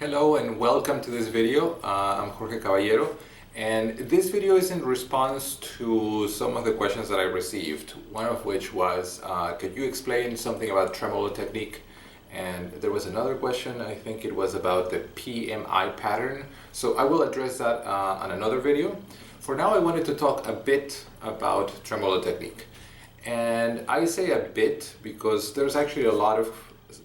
Hello and welcome to this video. I'm Jorge Caballero, and this video is in response to some of the questions that I received, one of which was, could you explain something about tremolo technique? And there was another question, I think it was about the PMI pattern. So I will address that on another video. For now, I wanted to talk a bit about tremolo technique. And I say a bit because there's actually a lot of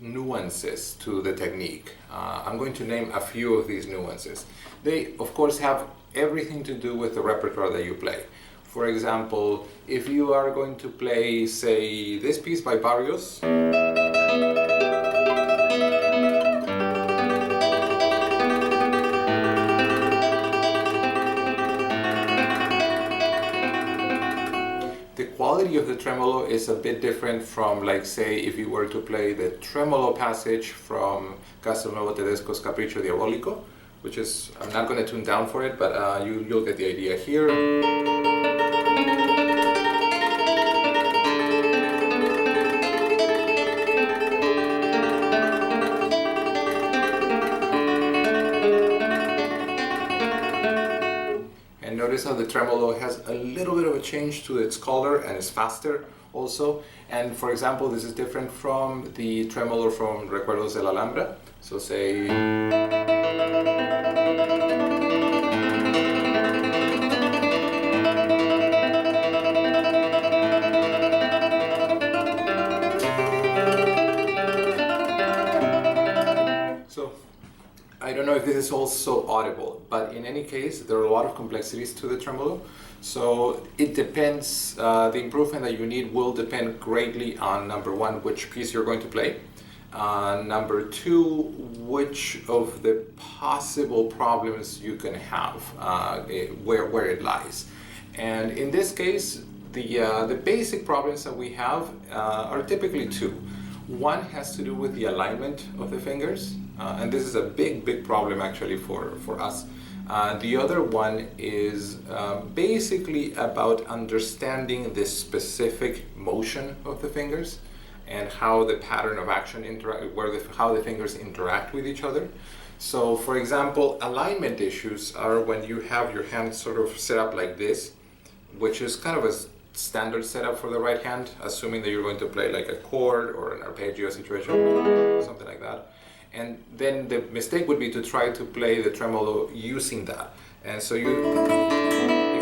nuances to the technique. I'm going to name a few of these nuances. They, of course, have everything to do with the repertoire that you play. For example, if you are going to play, say, this piece by Barrios, the quality of the tremolo is a bit different from, like, say, if you were to play the tremolo passage from Castelnuovo Tedesco's Capriccio Diabolico, which is, I'm not going to tune down for it, but you'll get the idea here. And notice how the tremolo has a little bit of a change to its color and is faster also. And for example, this is different from the tremolo from Recuerdos de la Alhambra. So say, I don't know if this is also audible, but in any case, there are a lot of complexities to the tremolo. So it depends, the improvement that you need will depend greatly on, number one, which piece you're going to play. Number two, which of the possible problems you can have, where it lies. And in this case, the basic problems that we have are typically two. One has to do with the alignment of the fingers. And this is a big problem actually for us. The other one is basically about understanding the specific motion of the fingers and how the pattern of action how the fingers interact with each other. So for example, alignment issues are when you have your hand sort of set up like this, which is kind of a standard setup for the right hand, assuming that you're going to play like a chord or an arpeggio situation, something like that. And then the mistake would be to try to play the tremolo using that. And so if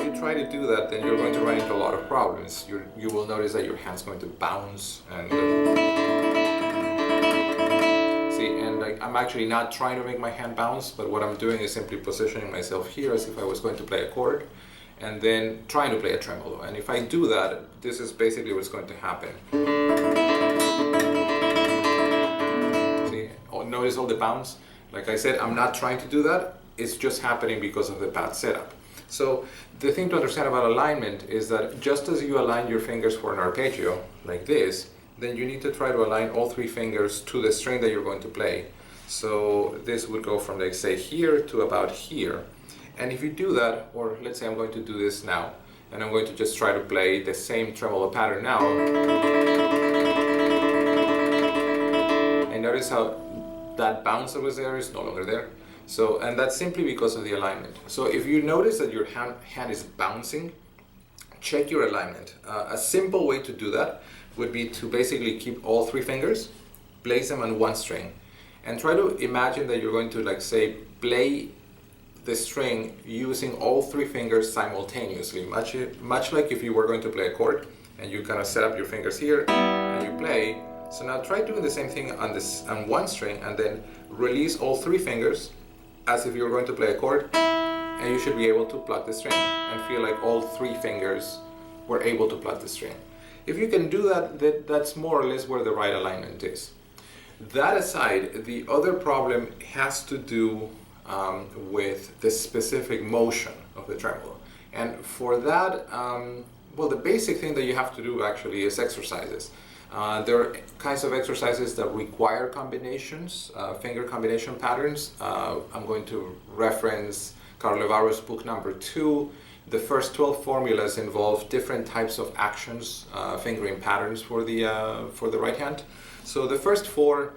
you try to do that, then you're going to run into a lot of problems. You will notice that your hand's going to bounce. And see, and I'm actually not trying to make my hand bounce, but what I'm doing is simply positioning myself here as if I was going to play a chord, and then trying to play a tremolo. And if I do that, this is basically what's going to happen. Notice all the bounce. Like I said, I'm not trying to do that. It's just happening because of the bad setup. So the thing to understand about alignment is that just as you align your fingers for an arpeggio, like this, then you need to try to align all three fingers to the string that you're going to play. So this would go from, like, say, here to about here. And if you do that, or let's say I'm going to do this now, and I'm going to just try to play the same tremolo pattern now, and notice how that bounce that was there is no longer there. So, and that's simply because of the alignment. So if you notice that your hand is bouncing, check your alignment. A simple way to do that would be to basically keep all three fingers, place them on one string, and try to imagine that you're going to, like, say, play the string using all three fingers simultaneously, much like if you were going to play a chord and you kind of set up your fingers here and you play. So now try doing the same thing on one string, and then release all three fingers as if you're going to play a chord, and you should be able to pluck the string and feel like all three fingers were able to pluck the string. If you can do that, that's more or less where the right alignment is. That aside, the other problem has to do with the specific motion of the tremolo. And for that, well, the basic thing that you have to do actually is exercises. There are kinds of exercises that require combinations, finger combination patterns. I'm going to reference Carlo Levaro's book number 2. The first 12 formulas involve different types of actions, fingering patterns for the right hand. So the first 4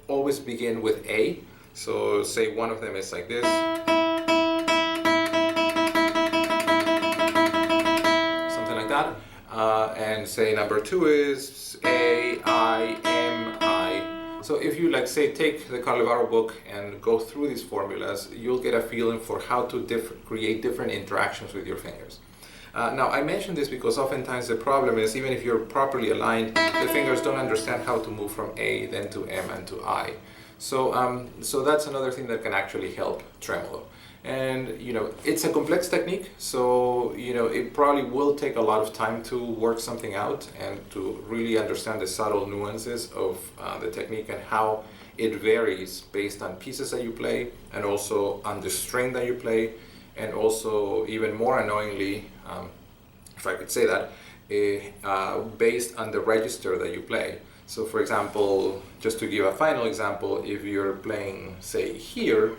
always begin with A. So say one of them is like this, something like that, and say number 2 is A, I, M, I. So if you like say take the Carlevaro book and go through these formulas, you'll get a feeling for how to create different interactions with your fingers. Now I mention this because oftentimes the problem is even if you're properly aligned, the fingers don't understand how to move from A, then to M, and to I. So that's another thing that can actually help tremolo. And you know, it's a complex technique, so you know, it probably will take a lot of time to work something out and to really understand the subtle nuances of the technique and how it varies based on pieces that you play and also on the string that you play, and also even more annoyingly, if I could say that, based on the register that you play. So for example, just to give a final example, if you're playing say here,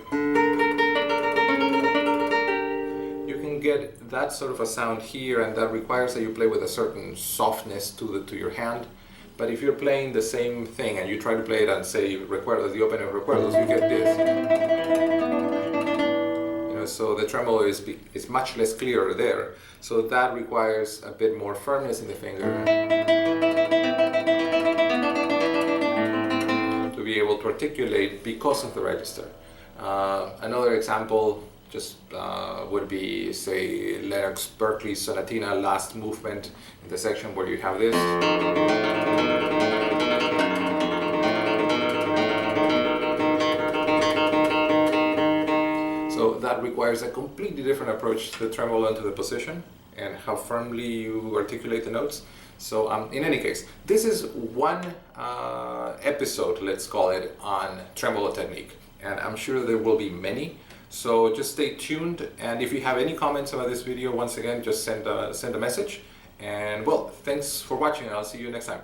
get that sort of a sound here, and that requires that you play with a certain softness to your hand. But if you're playing the same thing and you try to play it on say recuerdos, the opening of recuerdos, you get this. You know, so the tremolo is much less clear there. So that requires a bit more firmness in the finger to be able to articulate because of the register. Another example just would be, say, Lennox Berkeley's Sonatina last movement in the section where you have this. So that requires a completely different approach to the tremolo and to the position and how firmly you articulate the notes. So in any case, this is one episode, let's call it, on tremolo technique. And I'm sure there will be many. So just stay tuned, and if you have any comments about this video, once again, just send a message. And well, thanks for watching, and I'll see you next time.